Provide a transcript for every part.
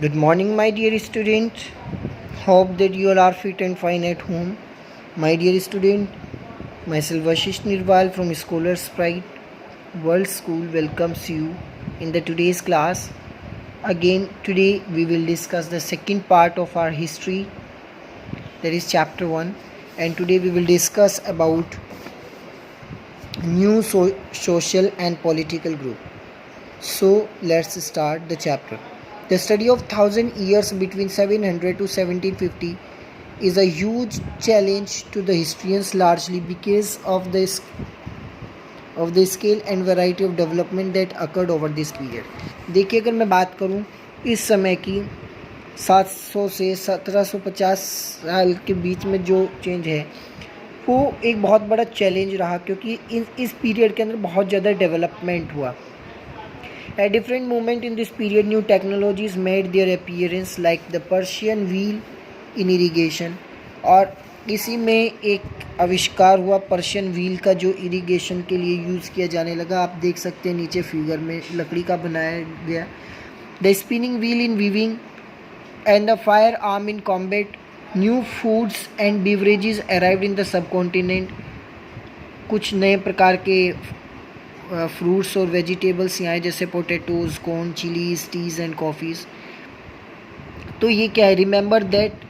Good morning, my dear student. Hope that you all are fit and fine at home. My dear student, myself Ashish Nirwal from Scholar's Pride World School welcomes you in the today's class. Again, today we will discuss the second part of our history, that is chapter 1, and today we will discuss about new social and political group. So let's start the chapter. The study of 1000 years between 700 to 1750 is a huge challenge to the historians, largely because of the scale and variety of development that occurred over this period. देखिए, अगर मैं बात करूं इस समय की 700 से 1750 साल के बीच में जो चेंज है वो एक बहुत बड़ा चैलेंज रहा, क्योंकि इस पीरियड के अंदर बहुत ज़्यादा डेवलपमेंट हुआ. At different moment in this period, new technologies made their appearance, like the Persian wheel in irrigation. और इसी में एक आविष्कार हुआ पर्शियन व्हील का, जो इरिगेशन के लिए यूज़ किया जाने लगा. आप देख सकते हैं नीचे फिगर में लकड़ी का बनाया गया. The spinning wheel in weaving and the fire arm in combat. New foods and beverages arrived in the sub continent. कुछ नए प्रकार के फ्रूट्स और वेजिटेबल्स यहाँ आए, जैसे potatoes, corn, chillies, teas and coffees. तो ये क्या है? Remember that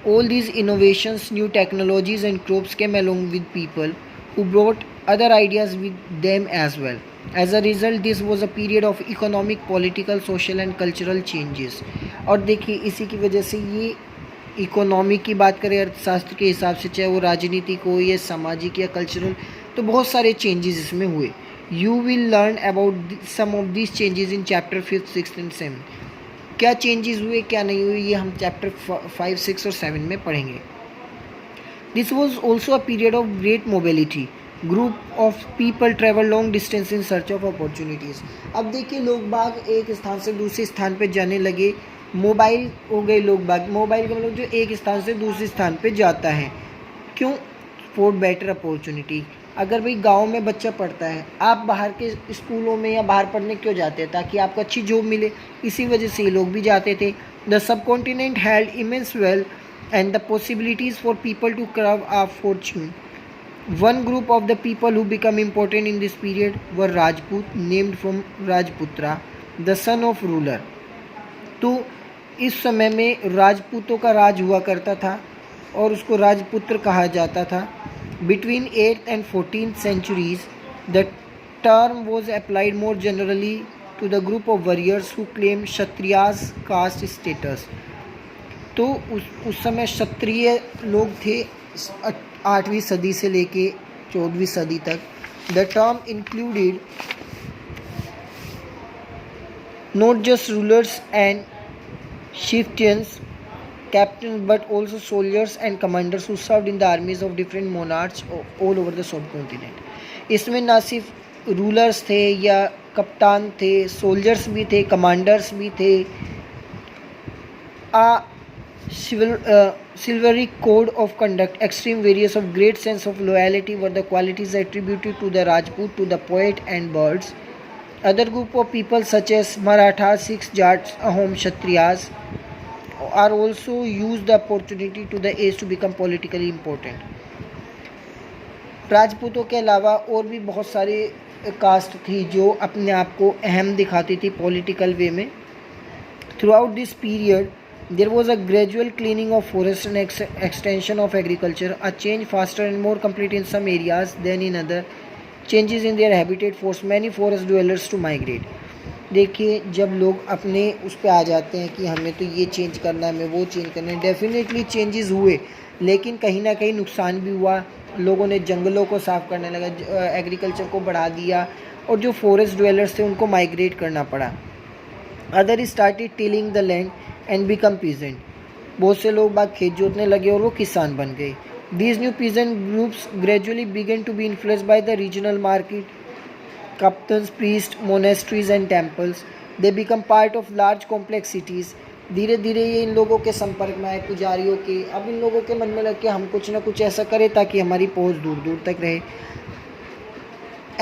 all these innovations, new technologies and crops came along with people who brought other ideas with them as well. As a result, this was a period of economic, political, social and cultural changes. और देखिए, इसी की वजह से ये economy की बात करें अर्थशास्त्र के हिसाब से, चाहे वो राजनीतिक हो या सामाजिक या कल्चरल, तो बहुत सारे चेंजेस इसमें हुए. You will learn about some of this changes in chapter 5, 6 and 7. क्या चेंजेस हुए, क्या नहीं हुए, ये हम चैप्टर 5, 6 और 7 में पढ़ेंगे. This was also a period of great mobility. Group of people travel long distance in search of opportunities. अब देखिए, लोग बाग एक स्थान से दूसरे स्थान पे जाने लगे. मोबाइल हो गए लोग बाग. मोबाइल का मतलब जो एक स्थान से दूसरे स्थान पे जाता है. क्यों? For better opportunity. अगर भाई गांव में बच्चा पढ़ता है, आप बाहर के स्कूलों में या बाहर पढ़ने क्यों जाते हैं? ताकि आपको अच्छी जॉब मिले. इसी वजह से ये लोग भी जाते थे. The subcontinent had immense wealth and the possibilities for people to carve a fortune. One group of the people who become important in this period were Rajput, named from Rajputra, the son of ruler. तो इस समय में राजपूतों का राज हुआ करता था और उसको राजपुत्र कहा जाता था. Between 8th and 14th centuries, the term was applied more generally to the group of warriors who claimed Kshatriyas caste status. तो उस समय क्षत्रिय लोग थे 8वीं सदी से लेके 14वीं सदी तक. The term included not just rulers and chieftains, captains, but also soldiers and commanders who served in the armies of different monarchs all over the subcontinent. इसमें ना सिर्फ रूलर्स थे या कप्तान थे, सोल्जर्स भी थे, कमांडर्स भी थे. Chivalry code of conduct, extreme various of great sense of loyalty were the qualities attributed to the Rajput, to the poet and birds. Other group of people such as Marathas, Sikhs, Jats, Ahom, Kshatriyas are also used the opportunity to the age to become politically important. राजपूतों के अलावा और भी बहुत सारे cast थी जो अपने आप को अहम दिखाती थी पॉलिटिकल वे में. Throughout this period there was a gradual cleaning of forest and extension of agriculture. A change faster and more complete in some areas than in other. Changes in their habitat force many forest dwellers to migrate. देखिए, जब लोग अपने उस पर आ जाते हैं कि हमें तो ये चेंज करना है, हमें वो चेंज करना है, डेफिनेटली चेंजेस हुए, लेकिन कहीं ना कहीं नुकसान भी हुआ. लोगों ने जंगलों को साफ़ करने लगा, एग्रीकल्चर को बढ़ा दिया, और जो फॉरेस्ट ड्वेलर्स थे उनको माइग्रेट करना पड़ा. Other started tilling the land and become peasant. बहुत से लोग बाग खेत जोतने लगे और वो किसान बन गए. These new peasant groups gradually began to be influenced by the regional market, captains, priests, monasteries and temples. They become part of large complex cities. धीरे धीरे ये इन लोगों के संपर्क में आए, पुजारियों के. अब इन लोगों के मन में लग के हम कुछ ना कुछ ऐसा करें ताकि हमारी पहुंच दूर दूर तक रहे.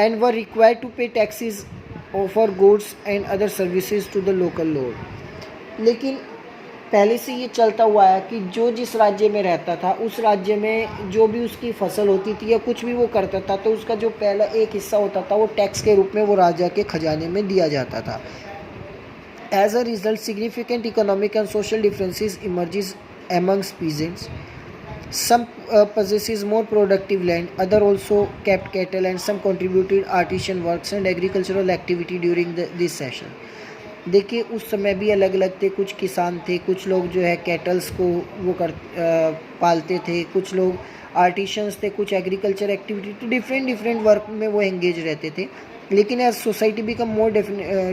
And were required to pay taxes, offer goods and other services to the local lord. लेकिन पहले से ये चलता हुआ है कि जो जिस राज्य में रहता था उस राज्य में जो भी उसकी फसल होती थी या कुछ भी वो करता था तो उसका जो पहला एक हिस्सा होता था वो टैक्स के रूप में वो राजा के खजाने में दिया जाता था. As a result, significant economic and social differences emerges amongst peasants. Some possesses more productive land, other also kept cattle, and some contributed artisan works and agricultural activity during this session. देखिए उस समय भी अलग अलग थे. कुछ किसान थे, कुछ लोग जो है कैटल्स को वो पालते थे, कुछ लोग आर्टिशंस थे, कुछ एग्रीकल्चर एक्टिविटी, तो डिफरेंट वर्क में वो एंगेज रहते थे. लेकिन as society become more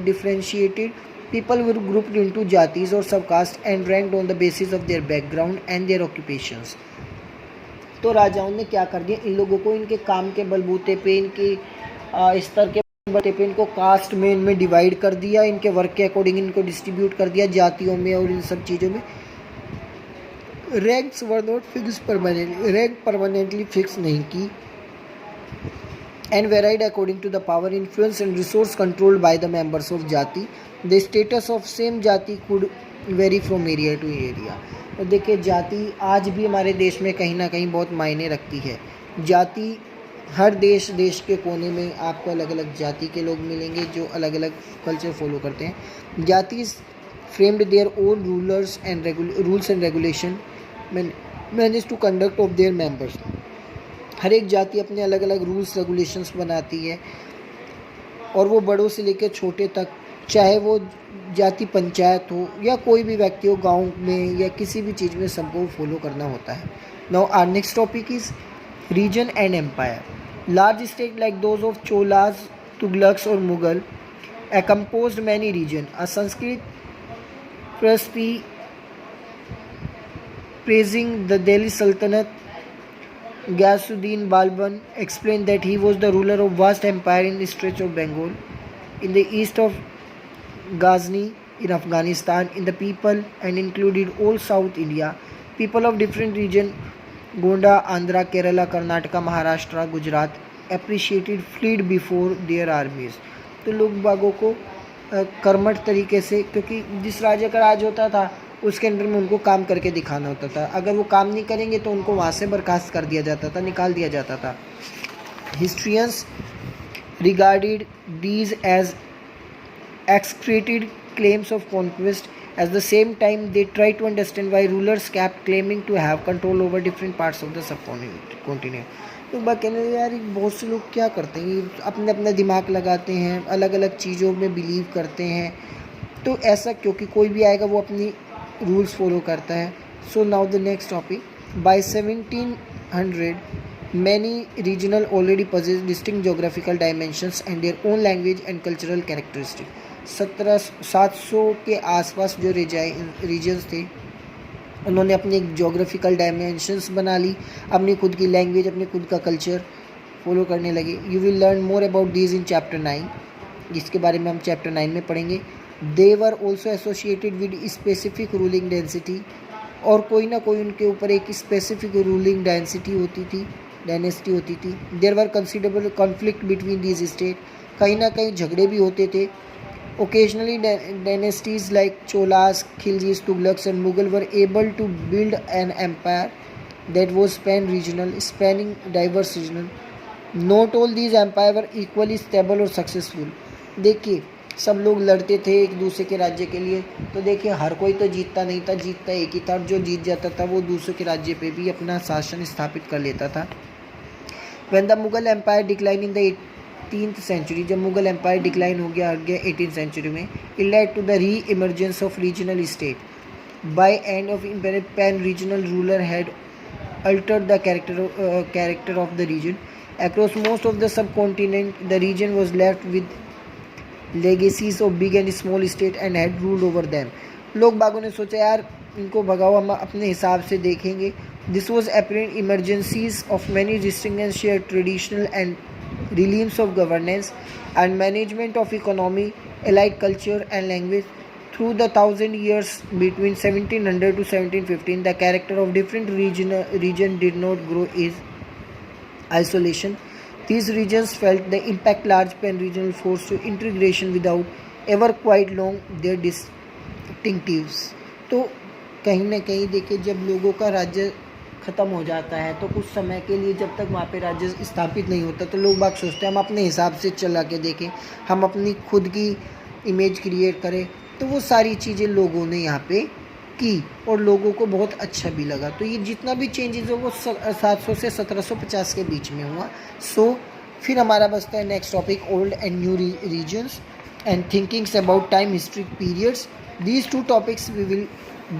differentiated, people were grouped into jatis or subcaste and ranked on the basis of their background and their occupations. तो राजाओं ने क्या कर दिया, इन लोगों को इनके काम के बलबूते पे, इनके स्तर के बलबूते पे इनको कास्ट में इनमें डिवाइड कर दिया, इनके वर्क के अकॉर्डिंग इनको डिस्ट्रीब्यूट कर दिया जातियों में और इन सब चीज़ों में. Ranks were not fix permanently, rank permanently fix नहीं की. And varied according to the power, influence and resource controlled by the members of jati. The status of same jati could vary from area to area. तो देखिए जाति आज भी हमारे देश में कहीं ना कहीं बहुत मायने रखती है. जाति हर देश के कोने में आपको अलग अलग जाति के लोग मिलेंगे जो अलग अलग कल्चर फॉलो करते हैं. जाति framed their own rules and regulation managed to conduct of their members. हर एक जाति अपने अलग अलग रूल्स रेगुलेशंस बनाती है और वो बड़ों से लेकर छोटे तक, चाहे वो जाति पंचायत हो या कोई भी व्यक्ति हो गांव में या किसी भी चीज़ में, सबको फॉलो करना होता है. Now our next topic is region and empire. Large state like those of Cholas, Tughlaqs और Mughal composed many region. A Sanskrit प्रस्पी praising the Delhi Sultanate, Ghiyasuddin Balban explained that he was the ruler of vast empire in the stretch of Bengal, in the east of Ghazni, in Afghanistan, in the people and included all South India. People of different region, Gonda, Andhra, Kerala, Karnataka, Maharashtra, Gujarat, appreciated fled before their armies. तो लोग बागों को कर्मठ तरीके से, क्योंकि जिस राज्य का राज होता था उसके अंदर में उनको काम करके दिखाना होता था. अगर वो काम नहीं करेंगे तो उनको वहाँ से बर्खास्त कर दिया जाता था, निकाल दिया जाता था. Historians regarded these as exaggerated claims of conquest. At the same time they try to understand why rulers kept claiming to have control over different parts of the subcontinent. तो कहने यार बहुत से लोग क्या करते हैं, अपने अपना दिमाग लगाते हैं, अलग अलग चीज़ों में बिलीव करते हैं. तो ऐसा क्योंकि कोई भी आएगा वो अपनी रूल्स फॉलो करता है. So now the next topic. By 1700 many regional already possess distinct geographical dimensions and their own language and cultural characteristics. 700 के आसपास जो रीजन्स थे उन्होंने अपनी एक जोग्राफिकल डायमेंशंस बना ली, अपनी खुद की लैंग्वेज, अपने खुद का कल्चर फॉलो करने लगे. You will learn more about these in chapter 9, जिसके बारे में हम चैप्टर 9 में पढ़ेंगे. They were also associated with specific ruling dynasty, और कोई ना कोई उनके ऊपर एक स्पेसिफिक रूलिंग डायनेस्टी होती थी. There were considerable conflict between these state, कहीं ना कहीं झगड़े भी होते थे. Occasionally dynasties like Cholas, Khiljis, Tughlaqs and Mughal were able to build an empire that was spanning diverse regional. Not all these empire were equally stable और सक्सेसफुल. देखिए सब लोग लड़ते थे एक दूसरे के राज्य के लिए, तो देखिए हर कोई तो जीतता नहीं था, जीतता एक ही था, और जो जीत जाता था वो दूसरे के राज्य पे भी अपना शासन स्थापित कर लेता था. When the Mughal empire decline in the 18th century, जब मुगल एम्पायर डिक्लाइन हो गया 18th सेंचुरी में, it led to the re emergence of regional state. By end of imperial pan regional ruler had altered the character of the region. Across most of the subcontinent the region was left with legacies of big and small state and had ruled over them. लोग बागों ने सोचा यार इनको भगाओ, हम अपने हिसाब से देखेंगे. This was apparent emergencies of many distinct and shared traditional and realms of governance and management of economy, allied culture and language. Through the 1,000 years between 1700 to 1715, the character of different region did not grow in isolation. These regions felt the impact large pan-regional force to integration without ever quite long their distinctives. तो कहीं ना कहीं देखिए जब लोगों का राज्य ख़त्म हो जाता है तो कुछ समय के लिए जब तक वहाँ पे राज्य स्थापित नहीं होता तो लोग बाग सोचते हैं हम अपने हिसाब से चला के देखें, हम अपनी खुद की इमेज क्रिएट करें। तो वो सारी चीज़ें लोगों ने यहाँ पे की और लोगों को बहुत अच्छा भी लगा। तो ये जितना भी चेंजेस हो वो 700 से 1750 के बीच में हुआ। सो फिर हमारा बचता है next topic, old and new regions and thinkings about time history periods. These two topics we will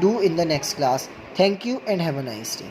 do in the next class. Thank you and have a nice day.